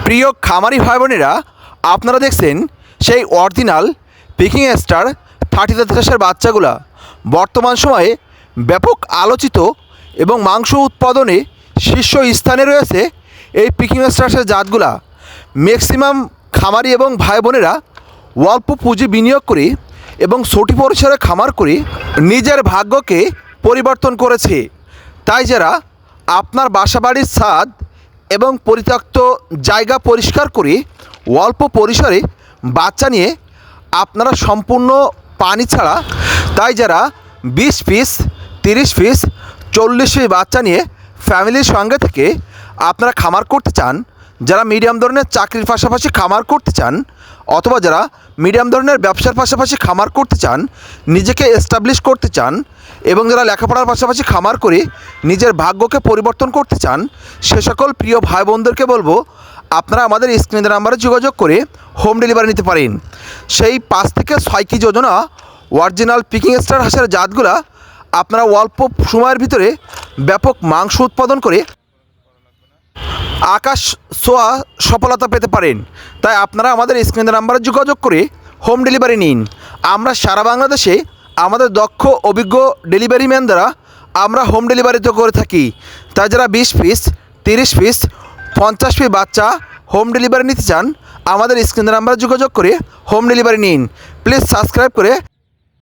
প্রিয় খামারি ভাই বোনেরা, আপনারা দেখছেন সেই অরিজিনাল পিকিং স্টার 30 বাচ্চাগুলা বর্তমান সময়ে ব্যাপক আলোচিত এবং মাংস উৎপাদনে শীর্ষ স্থানে রয়েছে। এই পিকিং স্টারের জাতগুলা ম্যাক্সিমাম খামারি এবং ভাই বোনেরা অল্প পুঁজি বিনিয়োগ করে এবং ছোট পরিসরে খামার করে নিজের ভাগ্যকে পরিবর্তন করেছে। তাই যারা আপনার বাসাবাড়ির ছাদ এবং পরিত্যক্ত জায়গা পরিষ্কার করে অল্প পরিসরে বাচ্চা নিয়ে আপনারা সম্পূর্ণ পানি ছাড়া, তাই যারা 20 পিস 30 পিস 40 পিস বাচ্চা নিয়ে ফ্যামিলির সঙ্গে থেকে আপনারা খামার করতে চান, যারা মিডিয়াম ধরনের চাকরির পাশাপাশি খামার করতে চান, অথবা যারা মিডিয়াম ধরনের ব্যবসার পাশাপাশি খামার করতে চান, নিজেকে এস্টাবলিশ করতে চান, এবং যারা লেখাপড়ার পাশাপাশি খামার করে নিজের ভাগ্যকে পরিবর্তন করতে চান, সে সকল প্রিয় ভাই বোনদেরকে বলবো আপনারা আমাদের স্ক্রিনের নাম্বারে যোগাযোগ করে হোম ডেলিভারি নিতে পারেন। সেই 5 থেকে 6 কেজি ওজনা অরিজিনাল পিকিং স্টার হাঁসের জাতগুলা আপনারা অল্প সময়ের ভিতরে ব্যাপক মাংস উৎপাদন করে আকাশ ছোঁয়া সফলতা পেতে পারেন। তাই আপনারা আমাদের স্ক্রিনের নাম্বারে যোগাযোগ করে হোম ডেলিভারি নিন। আমরা সারা বাংলাদেশে আমাদের দক্ষ অভিজ্ঞ ডেলিভারি ম্যান দ্বারা আমরা হোম ডেলিভারিতে করে থাকি। তাই যারা 20 পিস 30 পিস 50 পিস বাচ্চা হোম ডেলিভারি নিতে চান, আমাদের স্ক্রিনের নাম্বারে যোগাযোগ করে হোম ডেলিভারি নিন। প্লিজ সাবস্ক্রাইব করে